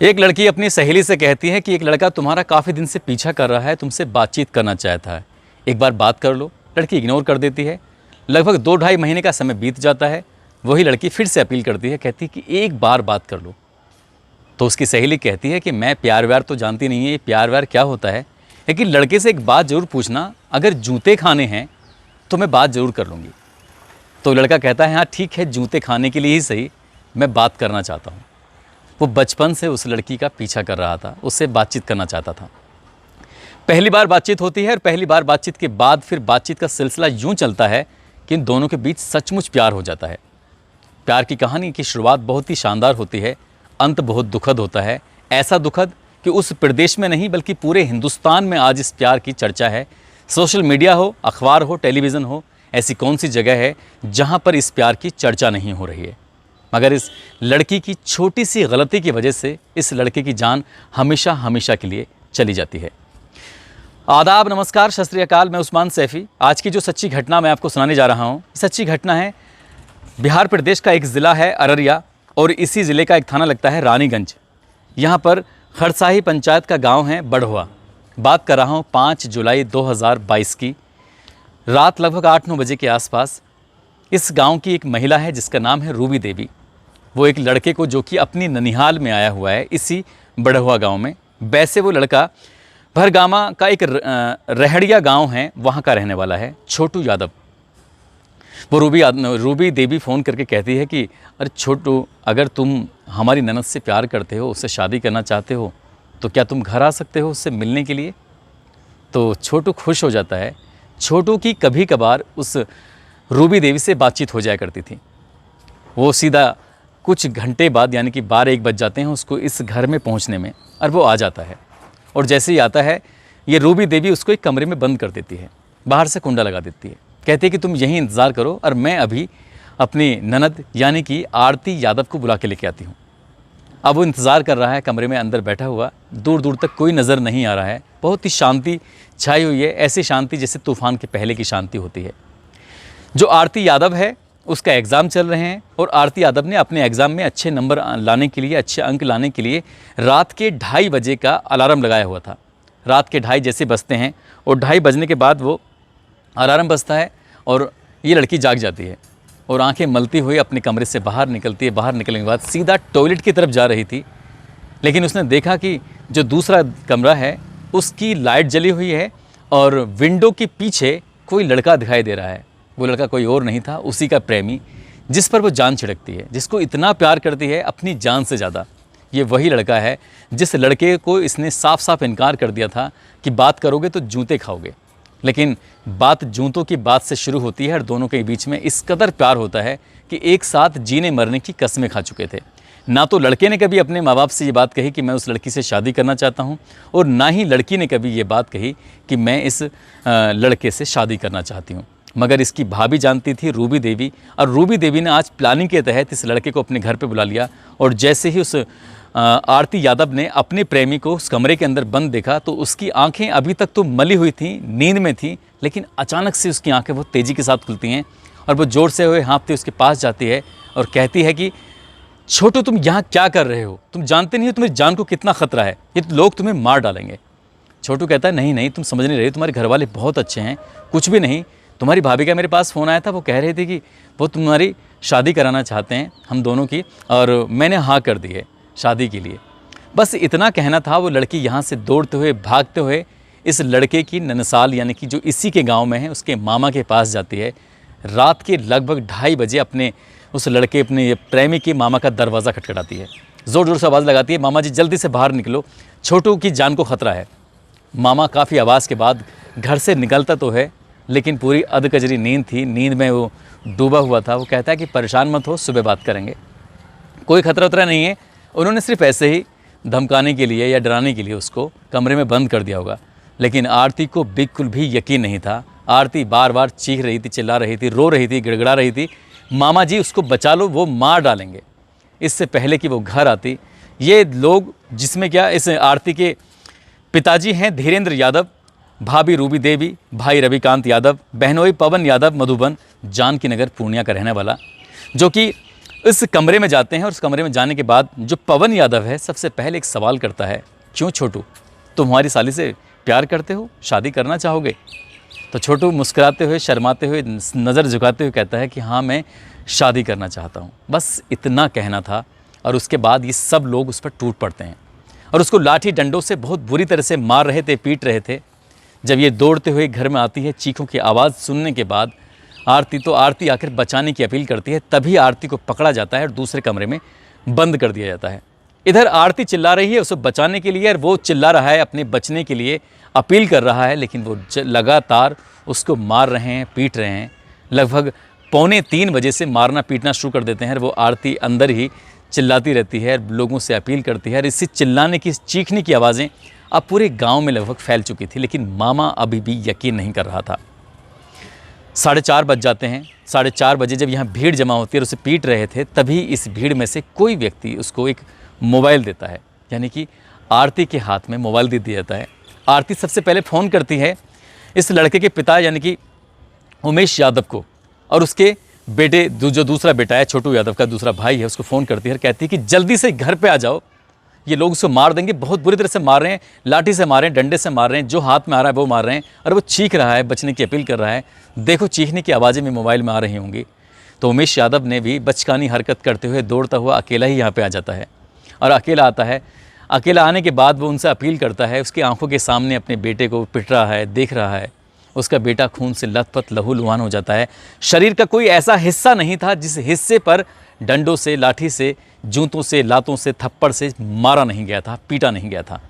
एक लड़की अपनी सहेली से कहती है कि एक लड़का तुम्हारा काफ़ी दिन से पीछा कर रहा है, तुमसे बातचीत करना चाहता है, एक बार बात कर लो। लड़की इग्नोर कर देती है। लगभग 2-2.5 महीने का समय बीत जाता है। वही लड़की फिर से अपील करती है, कहती है कि एक बार बात कर लो। तो उसकी सहेली कहती है कि मैं प्यार व्यार तो जानती नहीं है, ये प्यार व्यार क्या होता है, लेकिन लड़के से एक बात ज़रूर पूछना, अगर जूते खाने हैं तो मैं बात ज़रूर कर लूँगी। तो लड़का कहता है हाँ ठीक है, जूते खाने के लिए ही सही, मैं बात करना चाहता हूँ। वो बचपन से उस लड़की का पीछा कर रहा था, उससे बातचीत करना चाहता था। पहली बार बातचीत होती है और पहली बार बातचीत के बाद फिर बातचीत का सिलसिला यूं चलता है कि इन दोनों के बीच सचमुच प्यार हो जाता है। प्यार की कहानी की शुरुआत बहुत ही शानदार होती है, अंत बहुत दुखद होता है। ऐसा दुखद कि उस प्रदेश में नहीं बल्कि पूरे हिंदुस्तान में आज इस प्यार की चर्चा है। सोशल मीडिया हो, अखबार हो, टेलीविज़न हो, ऐसी कौन सी जगह है जहाँ पर इस प्यार की चर्चा नहीं हो रही है। मगर इस लड़की की छोटी सी गलती की वजह से इस लड़के की जान हमेशा हमेशा के लिए चली जाती है। आदाब, नमस्कार, सत श्री अकाल। मैं उस्मान सैफ़ी। आज की जो सच्ची घटना मैं आपको सुनाने जा रहा हूँ, सच्ची घटना है बिहार प्रदेश का एक ज़िला है अररिया और इसी ज़िले का एक थाना लगता है रानीगंज। यहाँ पर खरसाही पंचायत का गांव है बढ़वा। बात कर रहा हूँ 5 जुलाई 2022 की रात लगभग 8-9 बजे के आसपास। इस गांव की एक महिला है जिसका नाम है रूबी देवी। वो एक लड़के को, जो कि अपनी ननिहाल में आया हुआ है इसी बढ़वा गांव में, वैसे वो लड़का भरगामा का एक रहड़िया गांव है वहाँ का रहने वाला है, छोटू यादव। वो रूबी देवी फ़ोन करके कहती है कि अरे छोटू, अगर तुम हमारी ननद से प्यार करते हो, उससे शादी करना चाहते हो, तो क्या तुम घर आ सकते हो उससे मिलने के लिए। तो छोटू खुश हो जाता है। छोटू की कभी कभार उस रूबी देवी से बातचीत हो जाया करती थी। वो सीधा कुछ घंटे बाद यानी कि 12-1 बज जाते हैं उसको इस घर में पहुंचने में, और वो आ जाता है। और जैसे ही आता है, ये रूबी देवी उसको एक कमरे में बंद कर देती है, बाहर से कुंडा लगा देती है। कहती है कि तुम यहीं इंतज़ार करो और मैं अभी अपनी ननद यानी कि आरती यादव को बुला के लेके आती हूँ। अब वो इंतज़ार कर रहा है कमरे में अंदर बैठा हुआ। दूर दूर तक कोई नज़र नहीं आ रहा है। बहुत ही शांति छाई हुई है, ऐसी शांति जैसे तूफ़ान के पहले की शांति होती है। जो आरती यादव है उसका एग्ज़ाम चल रहे हैं और आरती यादव ने अपने एग्ज़ाम में अच्छे नंबर लाने के लिए, अच्छे अंक लाने के लिए रात के 2:30 बजे का अलार्म लगाया हुआ था। रात के 2:30 जैसे बजते हैं और 2:30 बजने के बाद वो अलार्म बजता है और ये लड़की जाग जाती है और आंखें मलती हुई अपने कमरे से बाहर निकलती है। बाहर निकलने के बाद सीधा टॉयलेट की तरफ जा रही थी, लेकिन उसने देखा कि जो दूसरा कमरा है उसकी लाइट जली हुई है और विंडो के पीछे कोई लड़का दिखाई दे रहा है। वो लड़का कोई और नहीं था, उसी का प्रेमी, जिस पर वो जान छिड़कती है, जिसको इतना प्यार करती है अपनी जान से ज़्यादा। ये वही लड़का है जिस लड़के को इसने साफ साफ इनकार कर दिया था कि बात करोगे तो जूते खाओगे। लेकिन बात जूतों की बात से शुरू होती है और दोनों के बीच में इस कदर प्यार होता है कि एक साथ जीने मरने की कस्में खा चुके थे। ना तो लड़के ने कभी अपने माँ बाप से ये बात कही कि मैं उस लड़की से शादी करना चाहता हूँ, और ना ही लड़की ने कभी ये बात कही कि मैं इस लड़के से शादी करना चाहती हूँ। मगर इसकी भाभी जानती थी, रूबी देवी, और रूबी देवी ने आज प्लानिंग के तहत इस लड़के को अपने घर पे बुला लिया। और जैसे ही उस आरती यादव ने अपने प्रेमी को उस कमरे के अंदर बंद देखा तो उसकी आंखें अभी तक तो मली हुई थी, नींद में थी, लेकिन अचानक से उसकी आंखें बहुत तेज़ी के साथ खुलती हैं और वो ज़ोर से हुए हाँफते उसके पास जाती है और कहती है कि छोटू, तुम यहाँ क्या कर रहे हो? तुम जानते नहीं हो तुम्हारी जान को कितना खतरा है, ये लोग तुम्हें मार डालेंगे। छोटू कहता है नहीं नहीं, तुम समझ नहीं रहे, तुम्हारे घर वाले बहुत अच्छे हैं, कुछ भी नहीं। तुम्हारी भाभी का मेरे पास फ़ोन आया था, वो कह रही थी कि वो तुम्हारी शादी कराना चाहते हैं हम दोनों की, और मैंने हाँ कर दी है शादी के लिए। बस इतना कहना था। वो लड़की यहाँ से दौड़ते हुए, भागते हुए इस लड़के की ननसाल यानी कि जो इसी के गांव में है उसके मामा के पास जाती है। रात के लगभग 2:30 बजे अपने उस लड़के, अपने प्रेमी के मामा का दरवाज़ा खटखटाती है। ज़ोर ज़ोर से आवाज़ लगाती है, मामा जी जल्दी से बाहर निकलो, छोटू की जान को ख़तरा है। मामा काफ़ी आवाज़ के बाद घर से निकलता तो है, लेकिन पूरी अधकजरी नींद थी, नींद में वो डूबा हुआ था। वो कहता है कि परेशान मत हो, सुबह बात करेंगे, कोई खतरा उतरा नहीं है। उन्होंने सिर्फ ऐसे ही धमकाने के लिए या डराने के लिए उसको कमरे में बंद कर दिया होगा। लेकिन आरती को बिल्कुल भी यकीन नहीं था। आरती बार बार चीख रही थी, चिल्ला रही थी, रो रही थी, गिड़गिड़ा रही थी, मामा जी उसको बचा लो, वो मार डालेंगे। इससे पहले कि वो घर आती, ये लोग, जिसमें क्या इस आरती के पिताजी हैं धीरेन्द्र यादव, भाभी रूबी देवी, भाई रविकांत यादव, बहनोई पवन यादव, मधुबन जानकी नगर पूर्णिया का रहने वाला, जो कि इस कमरे में जाते हैं और उस कमरे में जाने के बाद जो पवन यादव है सबसे पहले एक सवाल करता है, क्यों छोटू, तुम हमारी साली से प्यार करते हो, शादी करना चाहोगे? तो छोटू मुस्कुराते हुए, शर्माते हुए, नज़र झुकाते हुए कहता है कि हाँ, मैं शादी करना चाहता हूँ। बस इतना कहना था और उसके बाद ये सब लोग उस पर टूट पड़ते हैं और उसको लाठी डंडों से बहुत बुरी तरह से मार रहे थे, पीट रहे थे। जब ये दौड़ते हुए घर में आती है, चीखों की आवाज़ सुनने के बाद आरती आकर बचाने की अपील करती है। तभी आरती को पकड़ा जाता है और दूसरे कमरे में बंद कर दिया जाता है। इधर आरती चिल्ला रही है उसे बचाने के लिए और वो चिल्ला रहा है अपने बचने के लिए, अपील कर रहा है, लेकिन वो लगातार उसको मार रहे हैं, पीट रहे हैं। लगभग 2:45 बजे से मारना पीटना शुरू कर देते हैं और वो आरती अंदर ही चिल्लाती रहती है, लोगों से अपील करती है और इसी चिल्लाने की, चीखने की आवाज़ें अब पूरे गांव में लगभग फैल चुकी थी। लेकिन मामा अभी भी यकीन नहीं कर रहा था। 4:30 बज जाते हैं। 4:30 बजे जब यहाँ भीड़ जमा होती है और उसे पीट रहे थे, तभी इस भीड़ में से कोई व्यक्ति उसको एक मोबाइल देता है, यानी कि आरती के हाथ में मोबाइल दे दिया जाता है। आरती सबसे पहले फ़ोन करती है इस लड़के के पिता यानी कि उमेश यादव को और उसके बेटे, जो दूसरा बेटा है छोटू यादव का दूसरा भाई है, उसको फ़ोन करती है और कहती है कि जल्दी से घर पे आ जाओ, ये लोग उसको मार देंगे, बहुत बुरी तरह से मार रहे हैं, लाठी से मार रहे हैं, डंडे से मार रहे हैं, जो हाथ में आ रहा है वो मार रहे हैं। और वो चीख रहा है, बचने की अपील कर रहा है। देखो चीखने की आवाज़ें में मोबाइल में आ रही होंगी। तो उमेश यादव ने भी बचकानी हरकत करते हुए दौड़ता हुआ अकेला ही यहाँ पर आ जाता है और अकेला आता है। अकेला आने के बाद वो उनसे अपील करता है, उसकी आंखों के सामने अपने बेटे को पिट रहा है, देख रहा है। उसका बेटा खून से लथपथ लहूलुहान हो जाता है। शरीर का कोई ऐसा हिस्सा नहीं था जिस हिस्से पर डंडों से, लाठी से, जूतों से, लातों से, थप्पड़ से मारा नहीं गया था, पीटा नहीं गया था।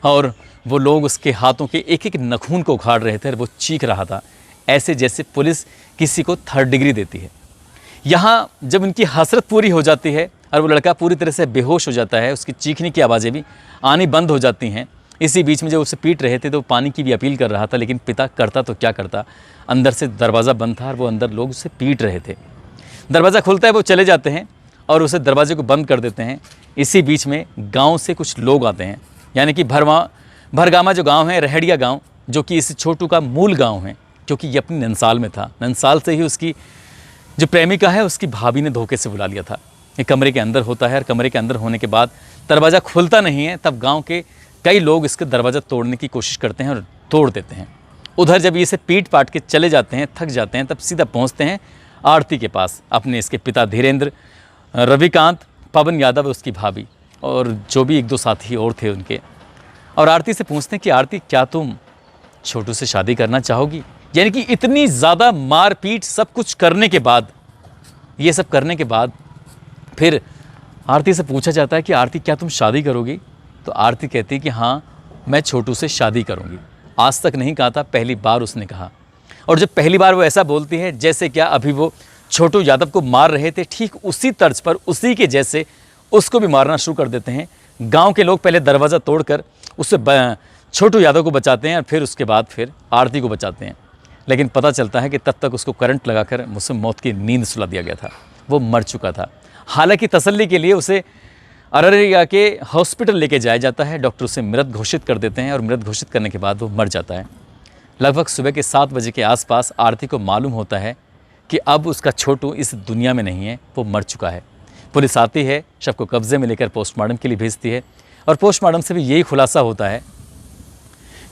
और वो लोग उसके हाथों के एक एक नखून को उखाड़ रहे थे और वो चीख रहा था, ऐसे जैसे पुलिस किसी को 3rd डिग्री देती है। यहाँ जब उनकी हसरत पूरी हो जाती है और वो लड़का पूरी तरह से बेहोश हो जाता है, उसकी चीखने की आवाज़ें भी आनी बंद हो जाती हैं। इसी बीच में जब उसे पीट रहे थे तो पानी की भी अपील कर रहा था, लेकिन पिता करता तो क्या करता, अंदर से दरवाज़ा बंद था और वो अंदर लोग उसे पीट रहे थे। दरवाज़ा खुलता है, वो चले जाते हैं और उसे दरवाजे को बंद कर देते हैं। इसी बीच में गांव से कुछ लोग आते हैं, यानी कि भरगामा जो गांव है, रहड़िया गांव, जो कि इस छोटू का मूल गांव है, क्योंकि ये अपनी ननसाल में था। ननसाल से ही उसकी जो प्रेमिका है उसकी भाभी ने धोखे से बुला लिया था। ये कमरे के अंदर होता है और कमरे के अंदर होने के बाद दरवाज़ा खुलता नहीं है। तब गाँव के कई लोग इसका दरवाज़ा तोड़ने की कोशिश करते हैं और तोड़ देते हैं। उधर जब इसे पीट पाट के चले जाते हैं, थक जाते हैं, तब सीधा पहुंचते हैं आरती के पास, अपने इसके पिता धीरेन्द्र, रविकांत, पवन यादव, उसकी भाभी और जो भी 1-2 साथी और थे उनके। और आरती से पूछते हैं कि आरती, क्या तुम छोटू से शादी करना चाहोगी? यानी कि इतनी ज़्यादा मार पीट सब कुछ करने के बाद, ये सब करने के बाद फिर आरती से पूछा जाता है कि आरती, क्या तुम शादी करोगी? तो आरती कहती है कि हाँ, मैं छोटू से शादी करूँगी। आज तक नहीं कहा था, पहली बार उसने कहा। और जब पहली बार वो ऐसा बोलती है जैसे क्या अभी वो छोटू यादव को मार रहे थे, ठीक उसी तर्ज पर, उसी के जैसे उसको भी मारना शुरू कर देते हैं। गांव के लोग पहले दरवाज़ा तोड़कर उससे छोटू यादव को बचाते हैं और फिर उसके बाद फिर आरती को बचाते हैं। लेकिन पता चलता है कि तब तक उसको करंट लगाकर मुझसे मौत की नींद सुला दिया गया था, वो मर चुका था। हालांकि तसल्ली के लिए उसे अररिया के हॉस्पिटल लेके जाया जाता है। डॉक्टर उसे मृत घोषित कर देते हैं और मृत घोषित करने के बाद वो मर जाता है। लगभग सुबह के 7 बजे के आसपास आरती को मालूम होता है कि अब उसका छोटू इस दुनिया में नहीं है, वो मर चुका है। पुलिस आती है, शव को कब्जे में लेकर पोस्टमार्टम के लिए भेजती है और पोस्टमार्टम से भी यही खुलासा होता है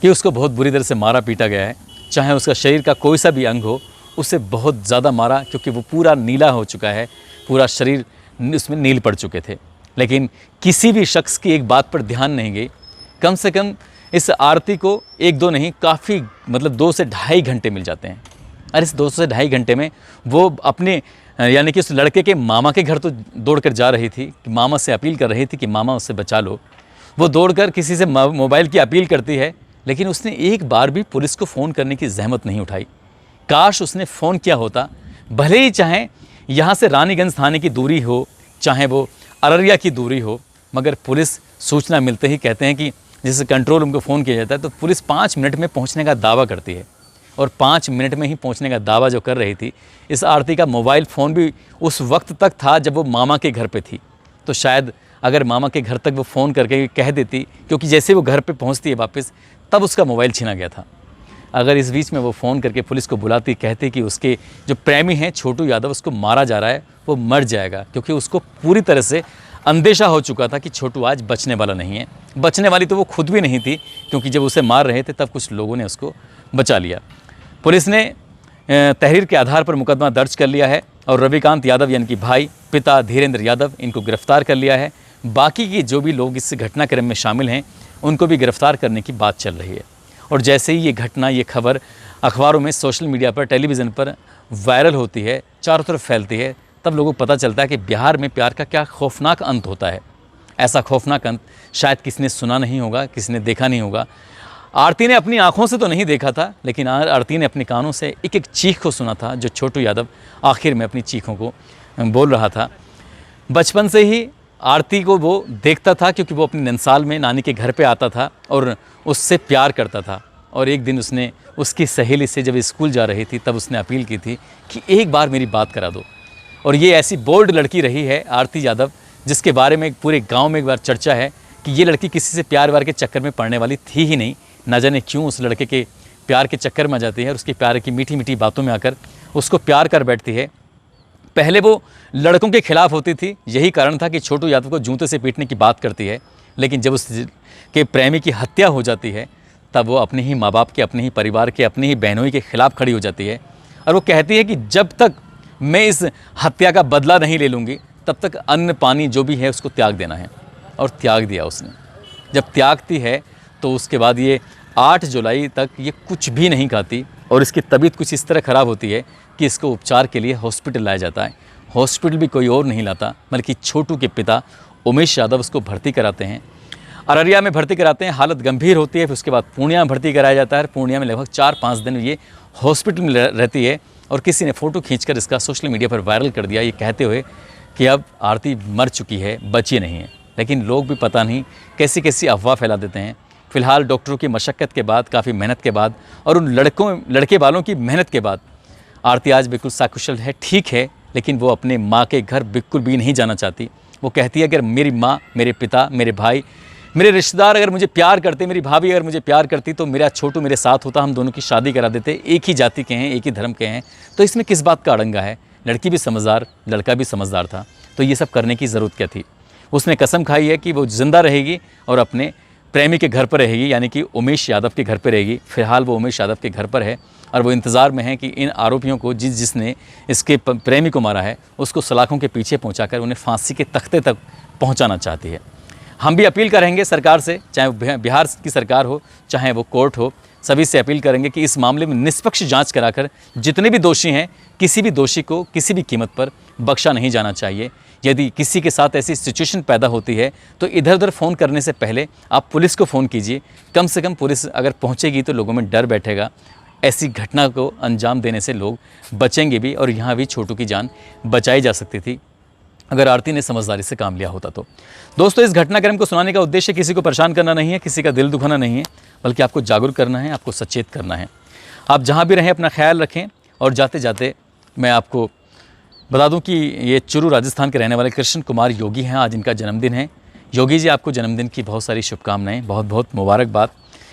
कि उसको बहुत बुरी तरह से मारा पीटा गया है। चाहे उसका शरीर का कोई सा भी अंग हो, उसे बहुत ज़्यादा मारा, क्योंकि वो पूरा नीला हो चुका है, पूरा शरीर उसमें नील पड़ चुके थे। लेकिन किसी भी शख्स की एक बात पर ध्यान नहीं गई। कम से कम इस आरती को 1-2 नहीं, काफ़ी 2 से ढाई घंटे मिल जाते हैं। और इस 2 से ढाई घंटे में वो अपने यानी कि उस लड़के के मामा के घर तो दौड़ कर जा रही थी, कि मामा से अपील कर रही थी कि मामा उससे बचा लो। वो दौड़कर किसी से मोबाइल की अपील करती है, लेकिन उसने एक बार भी पुलिस को फ़ोन करने की जहमत नहीं उठाई। काश उसने फ़ोन किया होता, भले ही चाहे यहाँ से रानीगंज थाने की दूरी हो, चाहे वो अररिया की दूरी हो, मगर पुलिस सूचना मिलते ही कहते हैं कि जैसे कंट्रोल रूम को फ़ोन किया जाता है, तो पुलिस 5 मिनट में पहुंचने का दावा करती है। और 5 मिनट में ही पहुंचने का दावा जो कर रही थी, इस आरती का मोबाइल फ़ोन भी उस वक्त तक था जब वो मामा के घर पे थी। तो शायद अगर मामा के घर तक वो फ़ोन करके कह देती, क्योंकि जैसे वो घर पे पहुंचती है वापस, तब उसका मोबाइल छीना गया था। अगर इस बीच में वो फ़ोन करके पुलिस को बुलाती, कहती कि उसके जो प्रेमी हैं छोटू यादव, उसको मारा जा रहा है, वो मर जाएगा, क्योंकि उसको पूरी तरह से अंदेशा हो चुका था कि छोटू आज बचने वाला नहीं है। बचने वाली तो वो खुद भी नहीं थी, क्योंकि जब उसे मार रहे थे तब कुछ लोगों ने उसको बचा लिया। पुलिस ने तहरीर के आधार पर मुकदमा दर्ज कर लिया है और रविकांत यादव यानी कि भाई, पिता धीरेन्द्र यादव, इनको गिरफ्तार कर लिया है। बाकी के जो भी लोग इस घटनाक्रम में शामिल हैं उनको भी गिरफ्तार करने की बात चल रही है। और जैसे ही ये घटना, ये खबर अखबारों में, सोशल मीडिया पर, टेलीविज़न पर वायरल होती है, चारों तरफ फैलती है, तब लोगों को पता चलता है कि बिहार में प्यार का क्या खौफनाक अंत होता है। ऐसा खौफनाक अंत शायद किसी ने सुना नहीं होगा, किसी ने देखा नहीं होगा। आरती ने अपनी आंखों से तो नहीं देखा था, लेकिन आरती ने अपने कानों से एक एक चीख को सुना था, जो छोटू यादव आखिर में अपनी चीखों को बोल रहा था। बचपन से ही आरती को वो देखता था, क्योंकि वो अपनी ननसाल में नानी के घर पे आता था और उससे प्यार करता था। और एक दिन उसने उसकी सहेली से जब स्कूल जा रही थी तब उसने अपील की थी कि एक बार मेरी बात करा दो। और ये ऐसी बोल्ड लड़की रही है आरती यादव, जिसके बारे में पूरे गांव में एक बार चर्चा है कि ये लड़की किसी से प्यार व्यार के चक्कर में पड़ने वाली थी ही नहीं। ना जाने क्यों उस लड़के के प्यार के चक्कर में आ जाती है और उसके प्यार की मीठी मीठी बातों में आकर उसको प्यार कर बैठती है। पहले वो लड़कों के खिलाफ होती थी, यही कारण था कि छोटू यादव को जूते से पीटने की बात करती है। लेकिन जब उसके प्रेमी की हत्या हो जाती है तब वो अपने ही माँ बाप के, अपने ही परिवार के, अपने ही बहनों के खिलाफ खड़ी हो जाती है और वो कहती है कि जब तक मैं इस हत्या का बदला नहीं ले लूँगी तब तक अन्न पानी जो भी है उसको त्याग देना है। और त्याग दिया उसने। जब त्यागती है तो उसके बाद ये 8 जुलाई तक ये कुछ भी नहीं खाती और इसकी तबीयत कुछ इस तरह ख़राब होती है कि इसको उपचार के लिए हॉस्पिटल लाया जाता है। हॉस्पिटल भी कोई और नहीं लाता, बल्कि छोटू के पिता उमेश यादव उसको भर्ती कराते हैं। अररिया में भर्ती कराते हैं, हालत गंभीर होती है। फिर उसके बाद पूर्णिया में भर्ती कराया जाता है। पूर्णिया में लगभग 4-5 दिन ये हॉस्पिटल में रहती है और किसी ने फ़ोटो खींचकर इसका सोशल मीडिया पर वायरल कर दिया, ये कहते हुए कि अब आरती मर चुकी है, बची नहीं है। लेकिन लोग भी पता नहीं कैसी कैसी अफवाह फैला देते हैं। फ़िलहाल डॉक्टरों की मशक्क़त के बाद, काफ़ी मेहनत के बाद और उन लड़के वालों की मेहनत के बाद आरती आज बिल्कुल सकुशल है, ठीक है। लेकिन वो अपने माँ के घर बिल्कुल भी नहीं जाना चाहती। वो कहती है अगर मेरी माँ, मेरे पिता, मेरे भाई, मेरे रिश्तेदार अगर मुझे प्यार करते, मेरी भाभी अगर मुझे प्यार करती तो मेरा छोटू मेरे साथ होता, हम दोनों की शादी करा देते। एक ही जाति के हैं, एक ही धर्म के हैं, तो इसमें किस बात का अड़ंगा है। लड़की भी समझदार, लड़का भी समझदार था, तो ये सब करने की ज़रूरत क्या थी। उसने कसम खाई है कि वो ज़िंदा रहेगी और अपने प्रेमी के घर पर रहेगी, यानी कि उमेश यादव के घर पर रहेगी। फ़िलहाल वो उमेश यादव के घर पर है और वो इंतज़ार में है कि इन आरोपियों को, जिसने इसके प्रेमी को मारा है, उसको सलाखों के पीछे पहुंचाकर उन्हें फांसी के तख्ते तक पहुंचाना चाहती है। हम भी अपील करेंगे सरकार से, चाहे बिहार की सरकार हो, चाहे वो कोर्ट हो, सभी से अपील करेंगे कि इस मामले में निष्पक्ष जांच कराकर जितने भी दोषी हैं, किसी भी दोषी को किसी भी कीमत पर बख्शा नहीं जाना चाहिए। यदि किसी के साथ ऐसी सिचुएशन पैदा होती है तो इधर उधर फ़ोन करने से पहले आप पुलिस को फ़ोन कीजिए। कम से कम पुलिस अगर पहुंचेगी तो लोगों में डर बैठेगा। ऐसी घटना को अंजाम देने से लोग बचेंगे भी और यहाँ भी छोटू की जान बचाई जा सकती थी अगर आरती ने समझदारी से काम लिया होता तो। दोस्तों, इस घटनाक्रम को सुनाने का उद्देश्य किसी को परेशान करना नहीं है, किसी का दिल दुखाना नहीं है, बल्कि आपको जागरूक करना है, आपको सचेत करना है। आप जहाँ भी रहें अपना ख्याल रखें। और जाते जाते मैं आपको बता दूं कि ये चुरू राजस्थान के रहने वाले कृष्ण कुमार योगी हैं, आज इनका जन्मदिन है। योगी जी, आपको जन्मदिन की बहुत सारी शुभकामनाएं, बहुत बहुत मुबारकबाद।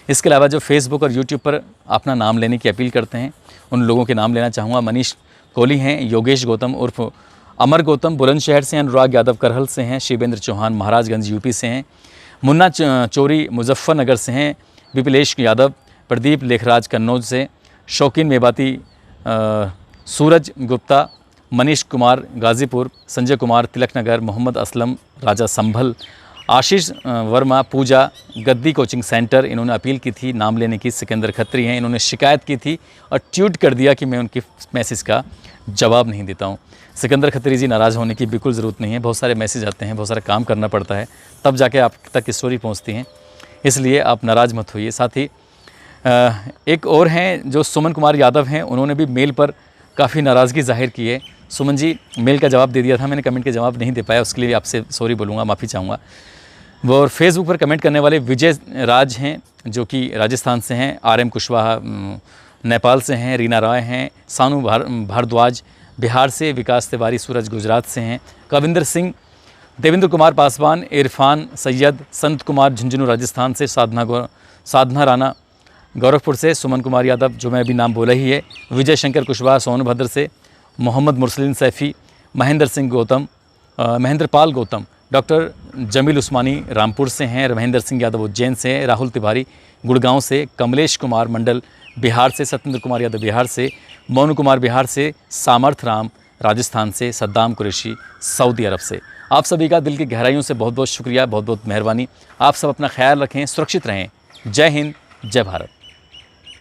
इसके अलावा जो फेसबुक और यूट्यूब पर अपना नाम लेने की अपील करते हैं, उन लोगों के नाम लेना चाहूँगा। मनीष कोहली हैं, योगेश गौतम उर्फ अमर गौतम बुलंदशहर से हैं, अनुराग यादव करहल से हैं, शिवेंद्र चौहान महाराजगंज यूपी से हैं, मुन्ना चोरी मुजफ्फरनगर से हैं, विपिलेश यादव, प्रदीप लेखराज कन्नौज से, शौकीन मेवाती सूरज गुप्ता, मनीष कुमार गाज़ीपुर, संजय कुमार तिलकनगर, मोहम्मद असलम राजा संभल, आशीष वर्मा पूजा गद्दी कोचिंग सेंटर, इन्होंने अपील की थी नाम लेने की। सिकंदर खत्री हैं, इन्होंने शिकायत की थी और ट्वीट कर दिया कि मैं उनके मैसेज का जवाब नहीं देता हूं। सिकंदर खत्री जी, नाराज़ होने की बिल्कुल ज़रूरत नहीं है। बहुत सारे मैसेज आते हैं, बहुत सारा काम करना पड़ता है, तब जाके आप तक स्टोरी पहुंचती हैं, इसलिए आप नाराज़ मत होइए। साथ ही एक और हैं जो सुमन कुमार यादव हैं, उन्होंने भी मेल पर काफ़ी नाराज़गी जाहिर की है। सुमन जी, मेल का जवाब दे दिया था मैंने, कमेंट के जवाब नहीं दे पाया, उसके लिए आपसे सॉरी बोलूँगा, माफ़ी चाहूँगा। वो और फेसबुक पर कमेंट करने वाले विजय राज हैं जो कि राजस्थान से हैं, RM कुशवाहा नेपाल से हैं, रीना राय हैं, सानू भारद्वाज बिहार से, विकास तिवारी सूरज गुजरात से हैं, कविंदर सिंह, देवेंद्र कुमार पासवान, इरफान सैयद, संत कुमार झुंझुनू राजस्थान से, साधना राणा गोरखपुर से सुमन कुमार यादव, जो मैं अभी नाम बोला ही है, विजय शंकर कुशवाहा सोनभद्र से, मोहम्मद मुरसलीन सैफ़ी, महेंद्र पाल गौतम, डॉक्टर जमील उस्मानी रामपुर से हैं, महेंद्र सिंह यादव उज्जैन से हैं, राहुल तिवारी गुड़गांव से, कमलेश कुमार मंडल बिहार से, सत्येंद्र कुमार यादव बिहार से, मोनू कुमार बिहार से, सामर्थ राम राजस्थान से, सद्दाम कुरैशी सऊदी अरब से। आप सभी का दिल की गहराइयों से बहुत बहुत शुक्रिया, बहुत बहुत मेहरबानी। आप सब अपना ख्याल रखें, सुरक्षित रहें। जय हिंद, जय भारत।